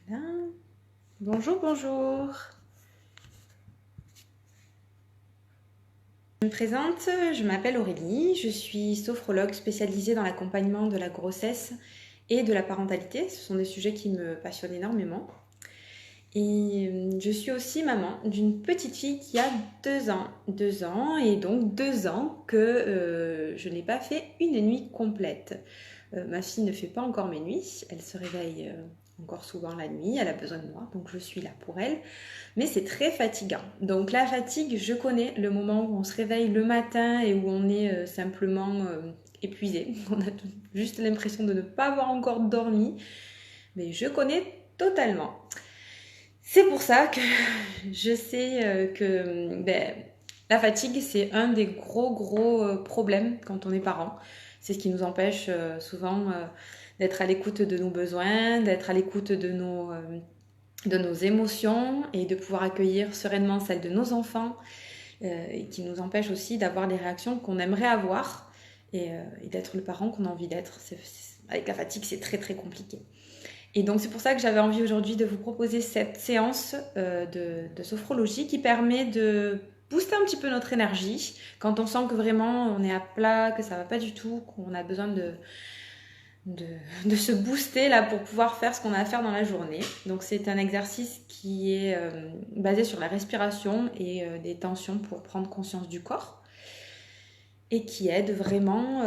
Voilà. Bonjour, bonjour. Je me présente, je m'appelle Aurélie, je suis sophrologue spécialisée dans l'accompagnement de la grossesse et de la parentalité. Ce sont des sujets qui me passionnent énormément. Et je suis aussi maman d'une petite fille qui a 2 ans. 2 ans, et donc 2 ans que je n'ai pas fait une nuit complète. Ma fille ne fait pas encore mes nuits, elle se réveille encore souvent la nuit, elle a besoin de moi, donc je suis là pour elle. Mais c'est très fatigant. Donc la fatigue, je connais le moment où on se réveille le matin et où on est simplement épuisé. On a juste l'impression de ne pas avoir encore dormi. Mais je connais totalement. C'est pour ça que je sais que la fatigue, c'est un des gros problèmes quand on est parent. C'est ce qui nous empêche souvent d'être à l'écoute de nos besoins, d'être à l'écoute de nos émotions et de pouvoir accueillir sereinement celles de nos enfants et qui nous empêche aussi d'avoir les réactions qu'on aimerait avoir et d'être le parent qu'on a envie d'être. Avec la fatigue, c'est très compliqué. Et donc c'est pour ça que j'avais envie aujourd'hui de vous proposer cette séance de sophrologie qui permet de booster un petit peu notre énergie quand on sent que vraiment on est à plat, que ça va pas du tout, qu'on a besoin de se booster là pour pouvoir faire ce qu'on a à faire dans la journée. Donc c'est un exercice qui est basé sur la respiration et des tensions pour prendre conscience du corps et qui aide vraiment,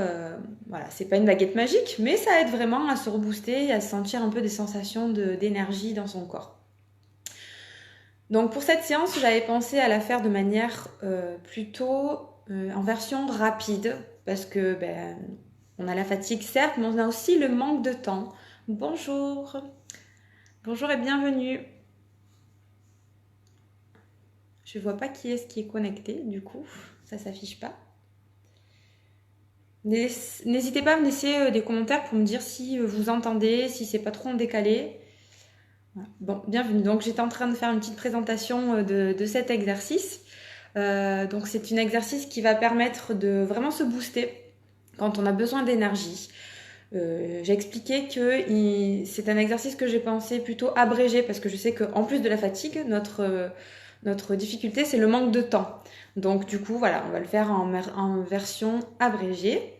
voilà, c'est pas une baguette magique, mais ça aide vraiment à se rebooster et à sentir un peu des sensations d'énergie dans son corps. Donc pour cette séance, j'avais pensé à la faire de manière plutôt en version rapide, parce que on a la fatigue certes, mais on a aussi le manque de temps. Bonjour, bonjour et bienvenue. Je vois pas qui est-ce qui est connecté, du coup, ça s'affiche pas. N'hésitez pas à me laisser des commentaires pour me dire si vous entendez, si c'est pas trop en décalé. Voilà. Bon, bienvenue. Donc j'étais en train de faire une petite présentation de cet exercice. Donc c'est un exercice qui va permettre de vraiment se booster quand on a besoin d'énergie. J'ai expliqué que c'est un exercice que j'ai pensé plutôt abrégé parce que je sais qu'en plus de la fatigue, notre difficulté c'est le manque de temps. Donc du coup voilà, on va le faire en version abrégée.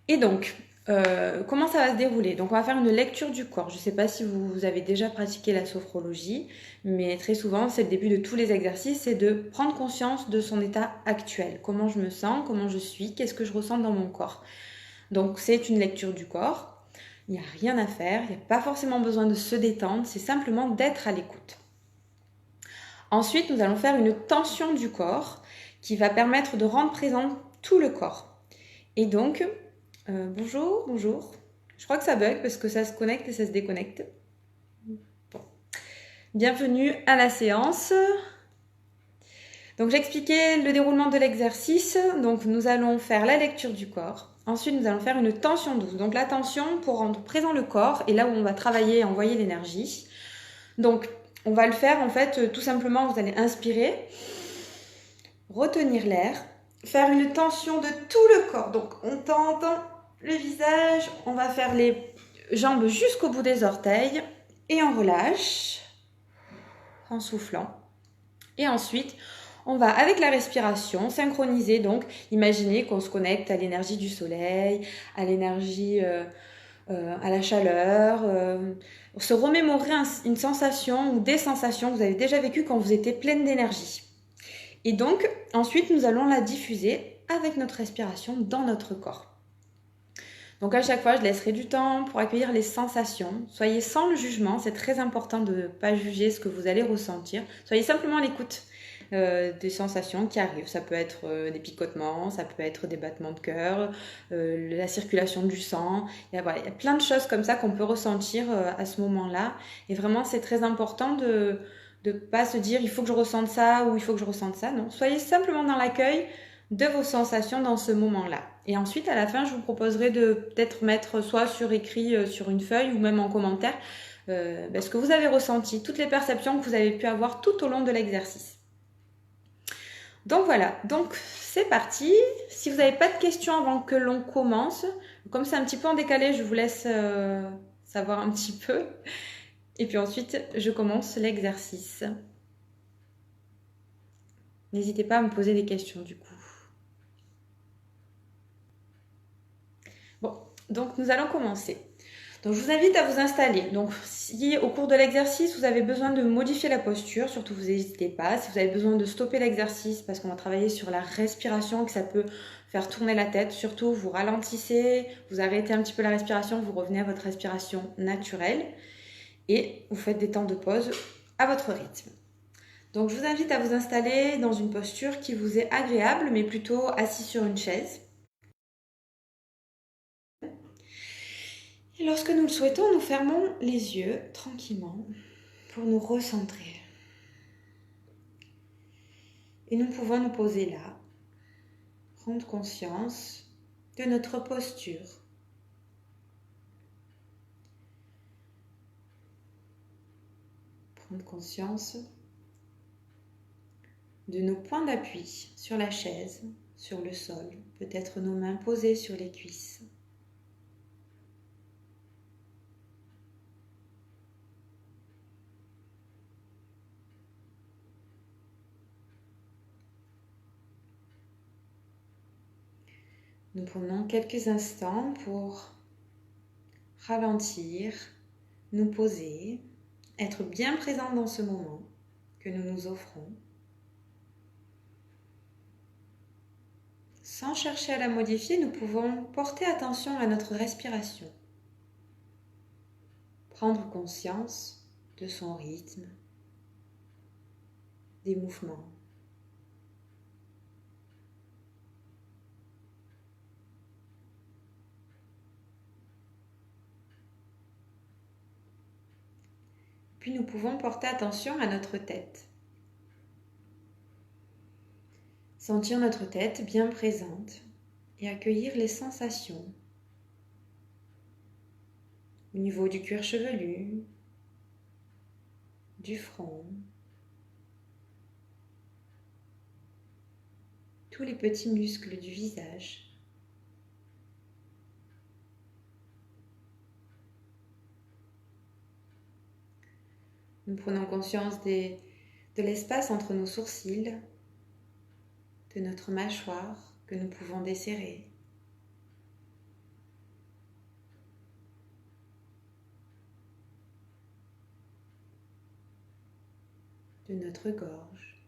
Et donc, comment ça va se dérouler? Donc on va faire une lecture du corps. Je ne sais pas si vous avez déjà pratiqué la sophrologie, mais très souvent c'est le début de tous les exercices, c'est de prendre conscience de son état actuel. Comment je me sens, comment je suis, qu'est-ce que je ressens dans mon corps. Donc c'est une lecture du corps, il n'y a rien à faire, il n'y a pas forcément besoin de se détendre, c'est simplement d'être à l'écoute. Ensuite, nous allons faire une tension du corps qui va permettre de rendre présent tout le corps. Et donc, bonjour, bonjour. Je crois que ça bug parce que ça se connecte et ça se déconnecte. Bon. Bienvenue à la séance. Donc j'expliquais le déroulement de l'exercice. Donc nous allons faire la lecture du corps. Ensuite, nous allons faire une tension douce. Donc la tension pour rendre présent le corps et là où on va travailler et envoyer l'énergie. Donc on va le faire en fait tout simplement, vous allez inspirer, retenir l'air, faire une tension de tout le corps. Donc on tend le visage, on va faire les jambes jusqu'au bout des orteils et on relâche en soufflant. Et ensuite, on va avec la respiration synchroniser, donc imaginez qu'on se connecte à l'énergie du soleil, à l'énergie, à la chaleur, se remémorer une sensation ou des sensations que vous avez déjà vécues quand vous étiez pleine d'énergie. Et donc, ensuite, nous allons la diffuser avec notre respiration dans notre corps. Donc à chaque fois, je laisserai du temps pour accueillir les sensations. Soyez sans le jugement, c'est très important de ne pas juger ce que vous allez ressentir. Soyez simplement à l'écoute des sensations qui arrivent. Ça peut être des picotements, ça peut être des battements de cœur, la circulation du sang. Il y a plein de choses comme ça qu'on peut ressentir à ce moment-là. Et vraiment, c'est très important de ne pas se dire il faut que je ressente ça ou il faut que je ressente ça. Non, soyez simplement dans l'accueil de vos sensations dans ce moment-là. Et ensuite, à la fin, je vous proposerai de peut-être mettre soit sur écrit sur une feuille ou même en commentaire ce que vous avez ressenti, toutes les perceptions que vous avez pu avoir tout au long de l'exercice. Donc voilà, donc c'est parti. Si vous n'avez pas de questions avant que l'on commence, comme c'est un petit peu en décalé, je vous laisse savoir un petit peu. Et puis ensuite, je commence l'exercice. N'hésitez pas à me poser des questions du coup. Bon, donc nous allons commencer. Donc je vous invite à vous installer. Donc si au cours de l'exercice, vous avez besoin de modifier la posture, surtout vous n'hésitez pas. Si vous avez besoin de stopper l'exercice parce qu'on va travailler sur la respiration, que ça peut faire tourner la tête, surtout vous ralentissez, vous arrêtez un petit peu la respiration, vous revenez à votre respiration naturelle et vous faites des temps de pause à votre rythme. Donc je vous invite à vous installer dans une posture qui vous est agréable, mais plutôt assis sur une chaise. Et lorsque nous le souhaitons, nous fermons les yeux tranquillement pour nous recentrer. Et nous pouvons nous poser là, prendre conscience de notre posture. Prendre conscience de nos points d'appui sur la chaise, sur le sol, peut-être nos mains posées sur les cuisses. Nous prenons quelques instants pour ralentir, nous poser, être bien présent dans ce moment que nous nous offrons, sans chercher à la modifier. Nous pouvons porter attention à notre respiration, prendre conscience de son rythme, des mouvements. Puis nous pouvons porter attention à notre tête. Sentir notre tête bien présente et accueillir les sensations au niveau du cuir chevelu, du front, tous les petits muscles du visage. Nous prenons conscience de l'espace entre nos sourcils, de notre mâchoire que nous pouvons desserrer. De notre gorge.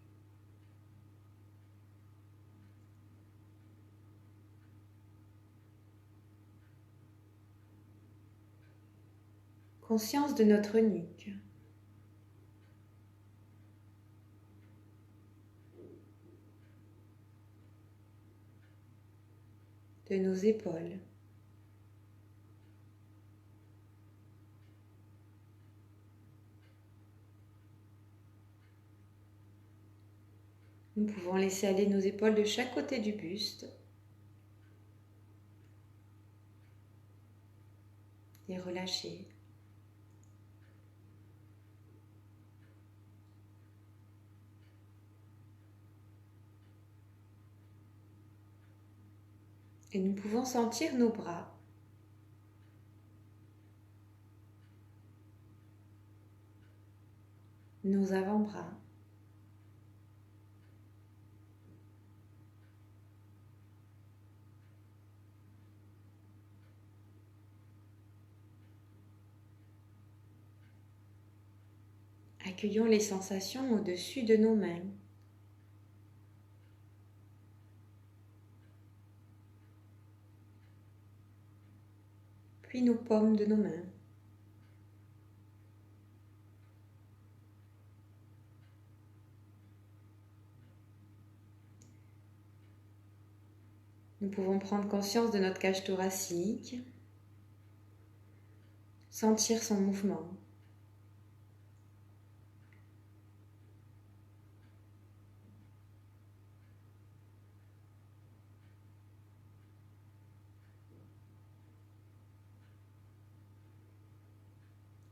Conscience de notre nuque. De nos épaules. Nous pouvons laisser aller nos épaules de chaque côté du buste et relâcher. Et nous pouvons sentir nos bras. Nos avant-bras. Accueillons les sensations au-dessus de nos mains. Puis nos paumes de nos mains. Nous pouvons prendre conscience de notre cage thoracique, sentir son mouvement.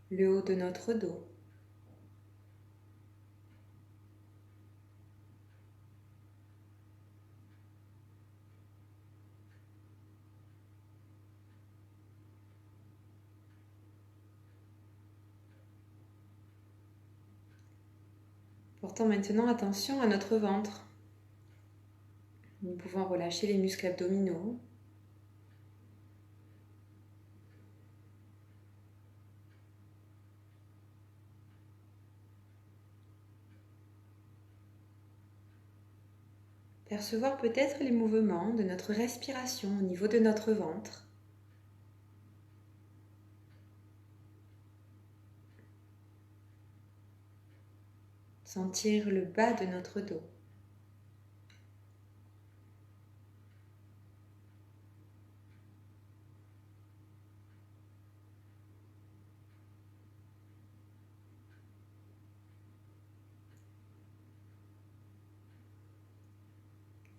Le haut de notre dos. Portons maintenant attention à notre ventre. Nous pouvons relâcher les muscles abdominaux. Percevoir peut-être les mouvements de notre respiration au niveau de notre ventre. Sentir le bas de notre dos.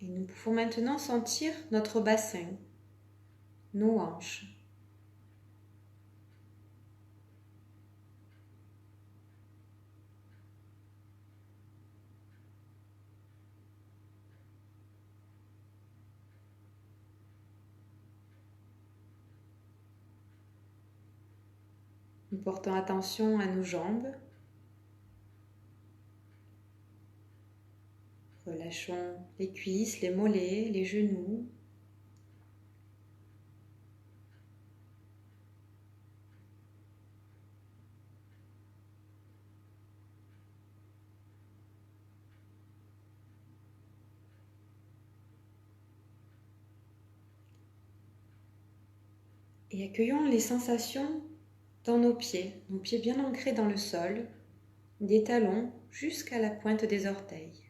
Et nous pouvons maintenant sentir notre bassin, nos hanches. Nous portons attention à nos jambes. Relâchons les cuisses, les mollets, les genoux. Et accueillons les sensations dans nos pieds bien ancrés dans le sol, des talons jusqu'à la pointe des orteils.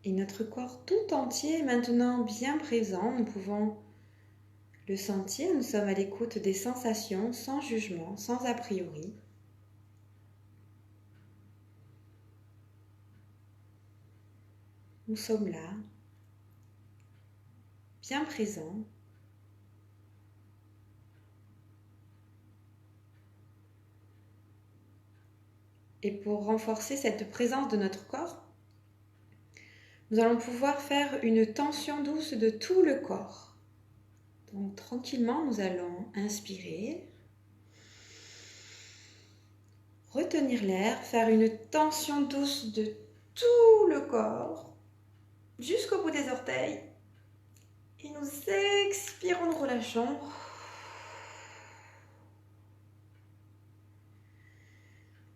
Et notre corps tout entier est maintenant bien présent. Nous pouvons le sentir. Nous sommes à l'écoute des sensations sans jugement, sans a priori. Nous sommes là, bien présents. Et pour renforcer cette présence de notre corps, nous allons pouvoir faire une tension douce de tout le corps. Donc tranquillement, nous allons inspirer, retenir l'air, faire une tension douce de tout le corps, jusqu'au bout des orteils. Et nous expirons, nous relâchons.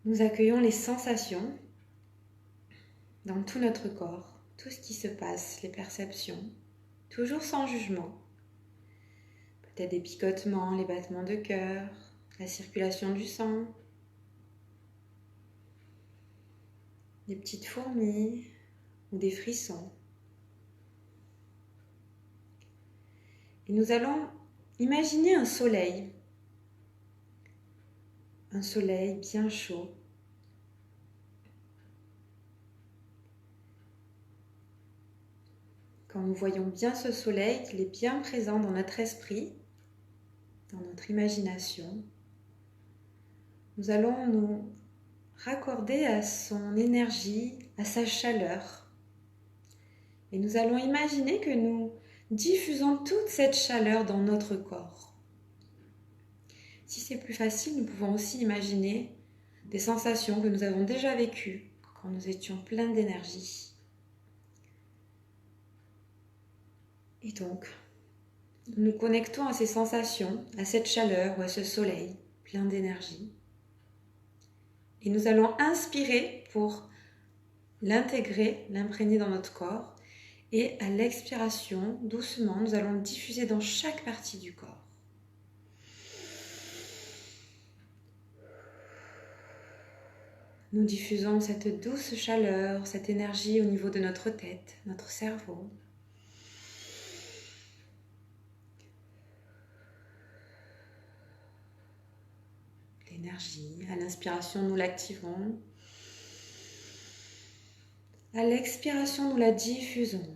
Nous accueillons les sensations dans tout notre corps. Tout ce qui se passe, les perceptions, toujours sans jugement. Peut-être des picotements, les battements de cœur, la circulation du sang, des petites fourmis ou des frissons. Et nous allons imaginer un soleil bien chaud. Quand nous voyons bien ce soleil, qu'il est bien présent dans notre esprit, dans notre imagination, nous allons nous raccorder à son énergie, à sa chaleur. Et nous allons imaginer que nous diffusons toute cette chaleur dans notre corps. Si c'est plus facile, nous pouvons aussi imaginer des sensations que nous avons déjà vécues quand nous étions pleins d'énergie. Et donc, nous nous connectons à ces sensations, à cette chaleur ou à ce soleil plein d'énergie. Et nous allons inspirer pour l'intégrer, l'imprégner dans notre corps. Et à l'expiration, doucement, nous allons le diffuser dans chaque partie du corps. Nous diffusons cette douce chaleur, cette énergie au niveau de notre tête, notre cerveau. L'énergie, à l'inspiration, nous l'activons. À l'expiration, nous la diffusons.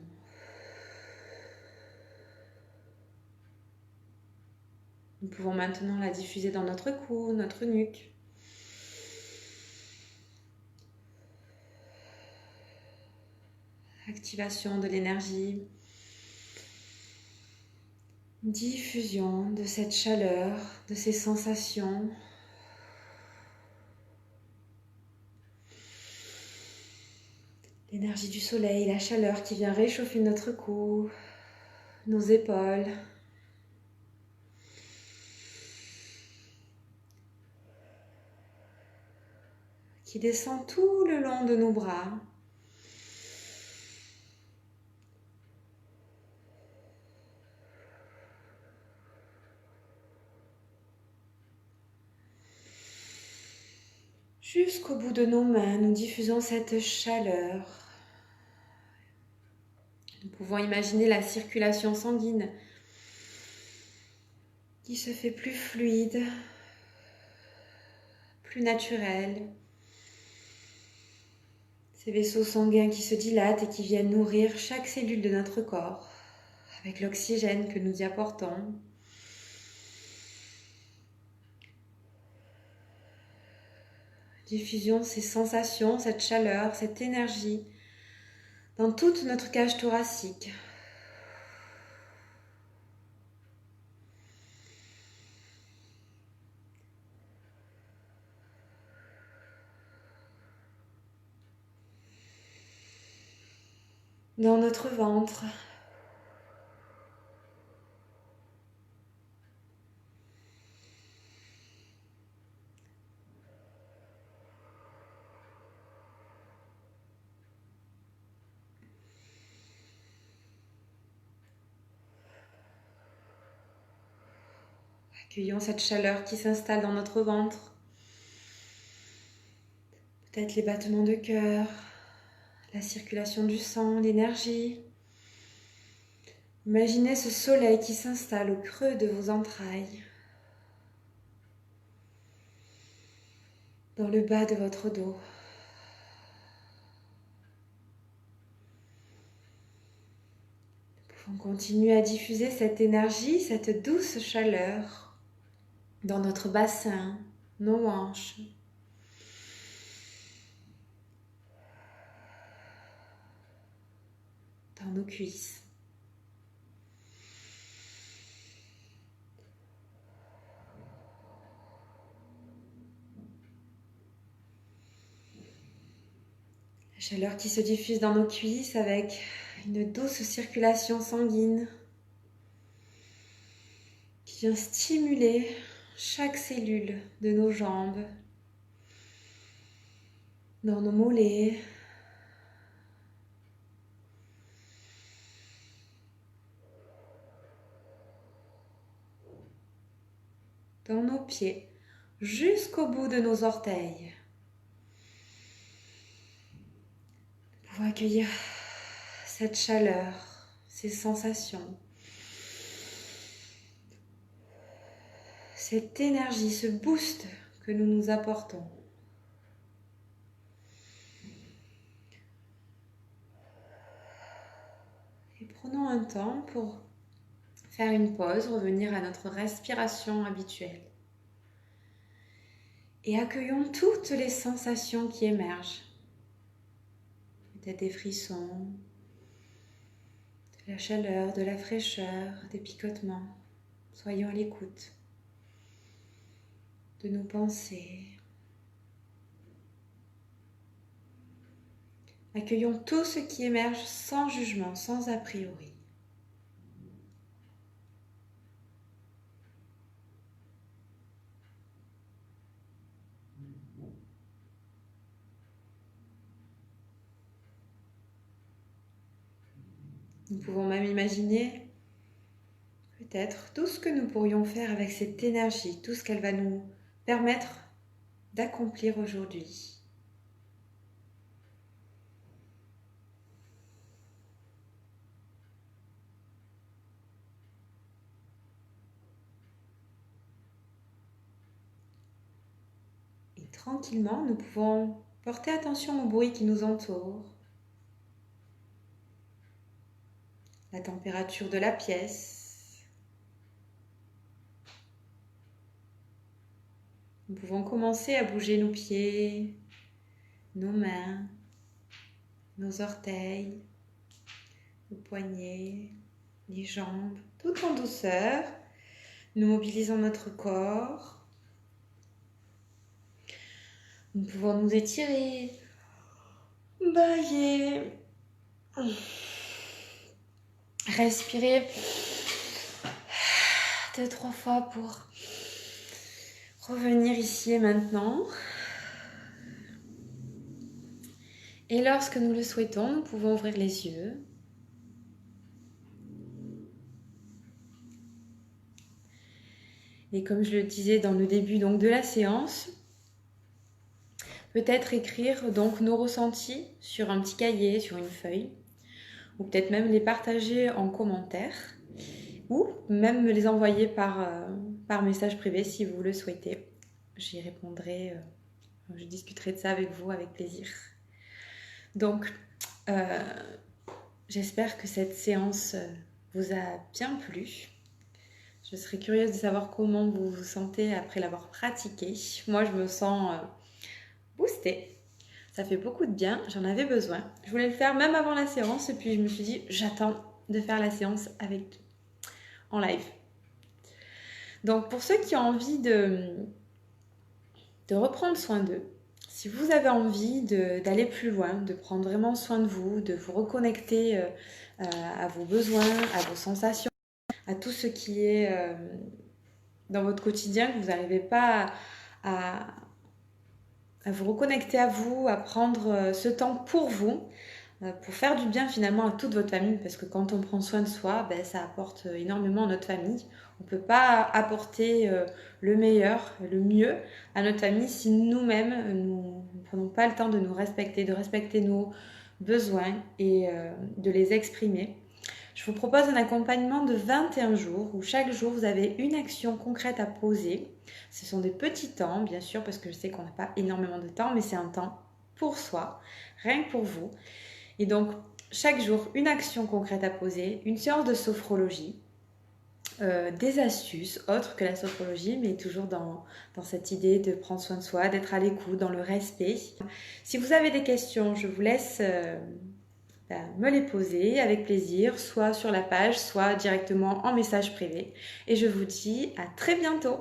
Nous pouvons maintenant la diffuser dans notre cou, notre nuque. activation de l'énergie, diffusion de cette chaleur, de ces sensations. L'énergie du soleil, la chaleur qui vient réchauffer notre cou, nos épaules. Qui descend tout le long de nos bras. Jusqu'au bout de nos mains, nous diffusons cette chaleur. Nous pouvons imaginer la circulation sanguine qui se fait plus fluide, plus naturelle. Ces vaisseaux sanguins qui se dilatent et qui viennent nourrir chaque cellule de notre corps avec l'oxygène que nous y apportons. Diffusion ces sensations, cette chaleur, cette énergie dans toute notre cage thoracique. Dans notre ventre. Accueillons cette chaleur qui s'installe dans notre ventre. Peut-être les battements de cœur, la circulation du sang, l'énergie. Imaginez ce soleil qui s'installe au creux de vos entrailles, dans le bas de votre dos. Nous pouvons continuer à diffuser cette énergie, cette douce chaleur dans notre bassin, nos hanches. Dans nos cuisses. La chaleur qui se diffuse dans nos cuisses avec une douce circulation sanguine qui vient stimuler chaque cellule de nos jambes, dans nos mollets, dans nos pieds, jusqu'au bout de nos orteils. Nous pouvons accueillir cette chaleur, ces sensations, cette énergie, ce boost que nous nous apportons. Et prenons un temps pour faire une pause, revenir à notre respiration habituelle. Et accueillons toutes les sensations qui émergent. Peut-être des frissons, de la chaleur, de la fraîcheur, des picotements. Soyons à l'écoute de nos pensées. Accueillons tout ce qui émerge sans jugement, sans a priori. Nous pouvons même imaginer peut-être tout ce que nous pourrions faire avec cette énergie, tout ce qu'elle va nous permettre d'accomplir aujourd'hui. Et tranquillement, nous pouvons porter attention au bruit qui nous entoure, la température de la pièce. Nous pouvons commencer à bouger nos pieds, nos mains, nos orteils, le poignet, les jambes, tout en douceur. Nous mobilisons notre corps. Nous pouvons nous étirer, bailler, respirer 2-3 fois pour revenir ici et maintenant. Et lorsque nous le souhaitons, nous pouvons ouvrir les yeux. Et comme je le disais dans le début donc, de la séance, peut-être écrire donc nos ressentis sur un petit cahier, sur une feuille, ou peut-être même les partager en commentaire, ou même me les envoyer par message privé si vous le souhaitez. J'y répondrai, je discuterai de ça avec vous avec plaisir. Donc, j'espère que cette séance vous a bien plu. Je serais curieuse de savoir comment vous vous sentez après l'avoir pratiqué. Moi, je me sens boostée. Ça fait beaucoup de bien, j'en avais besoin. Je voulais le faire même avant la séance et puis je me suis dit, j'attends de faire la séance en live. Donc, pour ceux qui ont envie de reprendre soin d'eux, si vous avez envie d'aller plus loin, de prendre vraiment soin de vous reconnecter à vos besoins, à vos sensations, à tout ce qui est dans votre quotidien, que vous n'arrivez pas à vous reconnecter à vous, à prendre ce temps pour vous, pour faire du bien finalement à toute votre famille, parce que quand on prend soin de soi, ça apporte énormément à notre famille. On ne peut pas apporter le meilleur, le mieux à notre famille si nous-mêmes, nous ne prenons pas le temps de nous respecter, de respecter nos besoins et de les exprimer. Je vous propose un accompagnement de 21 jours où chaque jour vous avez une action concrète à poser. Ce sont des petits temps, bien sûr, parce que je sais qu'on n'a pas énormément de temps, mais c'est un temps pour soi, rien que pour vous. Et donc, chaque jour, une action concrète à poser, une séance de sophrologie, des astuces autres que la sophrologie, mais toujours dans cette idée de prendre soin de soi, d'être à l'écoute, dans le respect. Si vous avez des questions, je vous laisse me les poser avec plaisir, soit sur la page, soit directement en message privé. Et je vous dis à très bientôt.